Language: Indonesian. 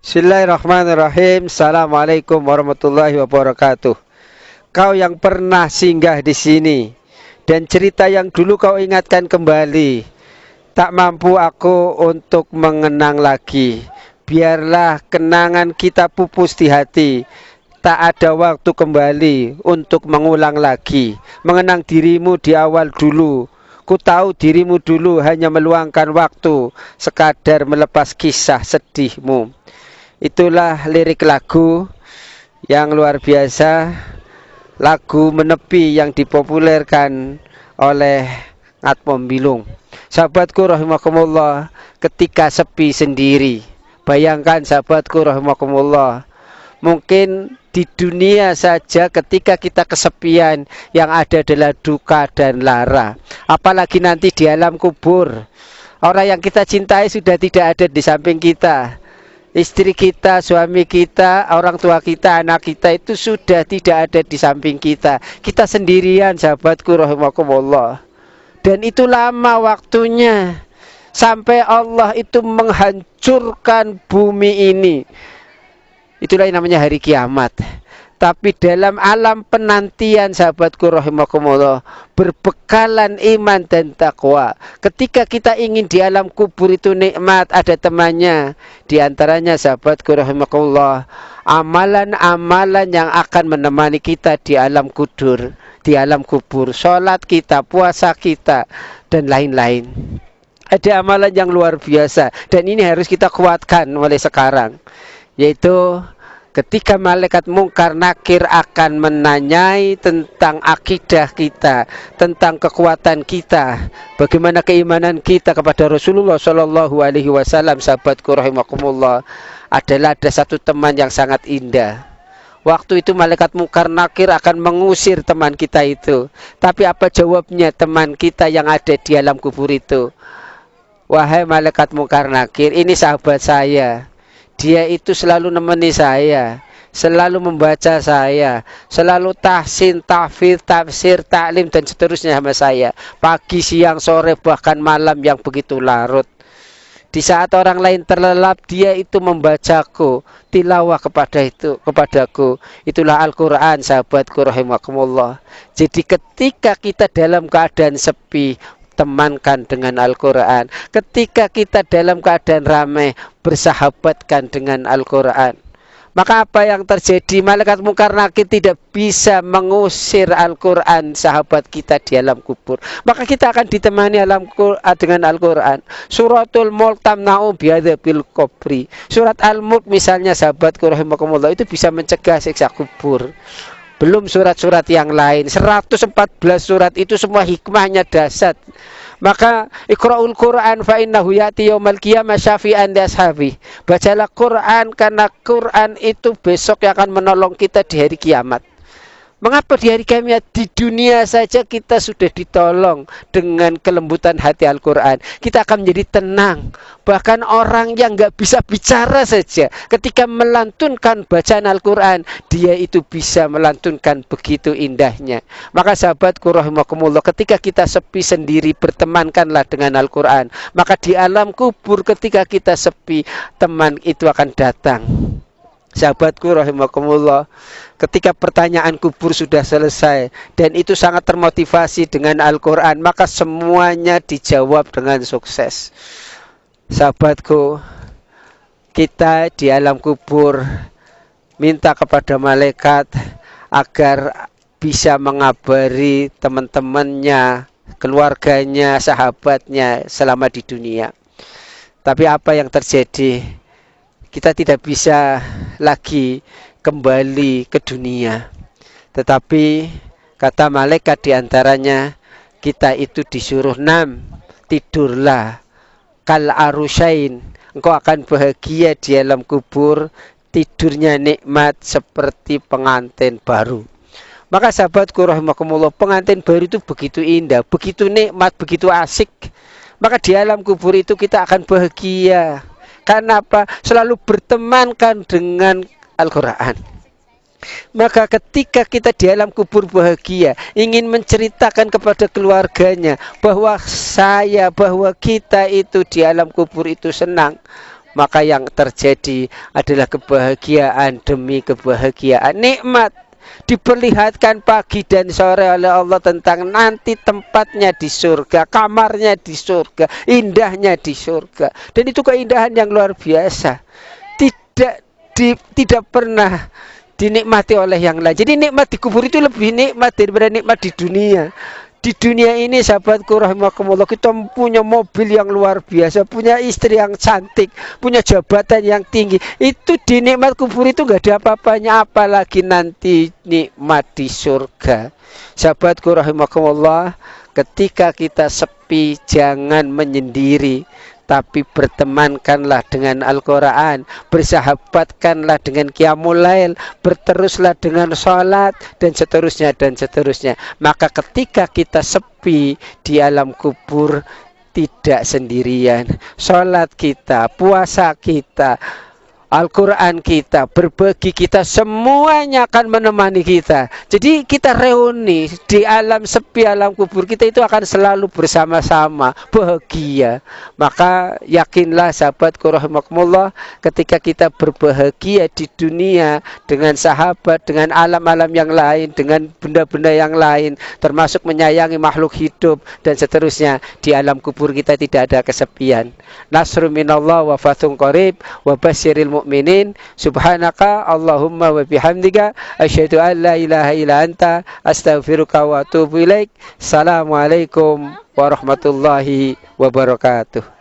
Bismillahirrahmanirrahim. Assalamualaikum warahmatullahi wabarakatuh. Kau yang pernah singgah di sini dan cerita yang dulu kau ingatkan kembali. Tak mampu aku untuk mengenang lagi. Biarlah kenangan kita pupus di hati. Tak ada waktu kembali untuk mengulang lagi. Mengenang dirimu di awal dulu. Ku tahu dirimu dulu hanya meluangkan waktu sekadar melepas kisah sedihmu. Itulah lirik lagu yang luar biasa, lagu Menepi yang dipopulerkan oleh Ngat Pombilung. Sahabatku rahimakumullah, ketika sepi sendiri, bayangkan sahabatku rahimakumullah, mungkin di dunia saja ketika kita kesepian yang ada adalah duka dan lara, apalagi nanti di alam kubur. Orang yang kita cintai sudah tidak ada di samping kita. Istri kita, suami kita, orang tua kita, anak kita itu sudah tidak ada di samping kita. Kita sendirian sahabatku rahimakumullah. Dan itu lama waktunya sampai Allah itu menghancurkan bumi ini. Itulah yang namanya hari kiamat. Tapi dalam alam penantian sahabatku rahimakumullah, berbekalan iman dan takwa. Ketika kita ingin di alam kubur itu nikmat, ada temannya. Di antaranya sahabatku rahimakumullah, amalan-amalan yang akan menemani kita di alam kubur, salat kita, puasa kita, dan lain-lain. Ada amalan yang luar biasa dan ini harus kita kuatkan mulai sekarang, yaitu ketika malaikat mungkar nakir akan menanyai tentang akidah kita, tentang kekuatan kita, bagaimana keimanan kita kepada Rasulullah Shallallahu Alaihi Wasallam. Sahabatku rahimakumullah, adalah ada satu teman yang sangat indah. Waktu itu malaikat mungkar nakir akan mengusir teman kita itu. Tapi apa jawabnya teman kita yang ada di alam kubur itu? Wahai malaikat mungkar nakir, ini sahabat saya. Dia itu selalu nemeni saya, selalu membaca saya, selalu tahsin, tahfidz, tafsir, taklim dan seterusnya sama saya. Pagi, siang, sore, bahkan malam yang begitu larut. Di saat orang lain terlelap, dia itu membacaku, tilawah kepadaku. Itulah Al-Quran sahabatku rahimakumullah. Jadi ketika kita dalam keadaan sepi, temankan dengan Al-Quran. Ketika kita dalam keadaan ramai, bersahabatkan dengan Al-Quran. Maka apa yang terjadi? Malaikat mungkar nakir tidak bisa mengusir Al-Quran sahabat kita di alam kubur. Maka kita akan ditemani dengan Al-Quran. Suratul Mulk tamna'u biadzabil qabri. Surat Al-Mulk misalnya sahabatku rahimakumullah, itu bisa mencegah siksa kubur. Belum surat-surat yang lain, 114 surat itu semua hikmahnya dahsyat. Maka Iqra'ul Quran fa innahu ya'ti yaumal qiyamah syafi'an li ashabi. Bacalah Quran karena Quran itu besok yang akan menolong kita di hari kiamat. Mengapa di hari kiamat? Di dunia saja kita sudah ditolong dengan kelembutan hati Al-Quran. Kita akan menjadi tenang. Bahkan orang yang nggak bisa bicara saja, ketika melantunkan bacaan Al-Quran, dia itu bisa melantunkan begitu indahnya. Maka sahabatku rahimakumullah, ketika kita sepi sendiri, bertemankanlah dengan Al-Quran. Maka di alam kubur ketika kita sepi, teman itu akan datang. Sahabatku rahimakumullah, ketika pertanyaan kubur sudah selesai dan itu sangat termotivasi dengan Al-Quran, maka semuanya dijawab dengan sukses. Sahabatku, kita di alam kubur minta kepada malaikat agar bisa mengabari teman-temannya, keluarganya, sahabatnya selama di dunia. Tapi apa yang terjadi? Kita tidak bisa lagi kembali ke dunia. Tetapi kata malaikat diantaranya, kita itu disuruh tidurlah kal arusyain. Engkau akan bahagia di alam kubur, tidurnya nikmat seperti pengantin baru. Maka sahabatku rahimakumullah, pengantin baru itu begitu indah, begitu nikmat, begitu asik. Maka di alam kubur itu kita akan bahagia. Karena apa? Selalu bertemankan dengan Al-Quran. Maka ketika kita di alam kubur bahagia, ingin menceritakan kepada keluarganya bahwa kita itu di alam kubur itu senang, maka yang terjadi adalah kebahagiaan demi kebahagiaan. Nikmat diperlihatkan pagi dan sore oleh Allah tentang nanti tempatnya di surga, kamarnya di surga, indahnya di surga. Dan itu keindahan yang luar biasa. Tidak pernah dinikmati oleh yang lain. Jadi nikmat di kubur itu lebih nikmat daripada nikmat di dunia. Di dunia ini sahabatku rahimakumullah, kita punya mobil yang luar biasa, punya istri yang cantik, punya jabatan yang tinggi. Itu di nikmat kubur itu gak ada apa-apanya, apalagi nanti nikmat di surga. Sahabatku rahimakumullah, ketika kita sepi jangan menyendiri, tapi bertemankanlah dengan Al-Quran, bersahabatkanlah dengan Qiyamul Lail, berteruslah dengan sholat, dan seterusnya, dan seterusnya. Maka ketika kita sepi di alam kubur, tidak sendirian. Sholat kita, puasa kita, Al-Quran kita, berbagi kita, semuanya akan menemani kita. Jadi kita reuni di alam sepi, alam kubur kita itu akan selalu bersama-sama, bahagia. Maka yakinlah sahabatku rahimakumullah, ketika kita berbahagia di dunia dengan sahabat, dengan alam-alam yang lain, dengan benda-benda yang lain, termasuk menyayangi makhluk hidup dan seterusnya, di alam kubur kita tidak ada kesepian. Nasrun minallah wa fathun qarib wa basyiril mu'minin. Subhanaka Allahumma wa bihamdika asyhadu an la ilaha illa anta astaghfiruka wa atubu ilaik. Assalamualaikum warahmatullahi wabarakatuh.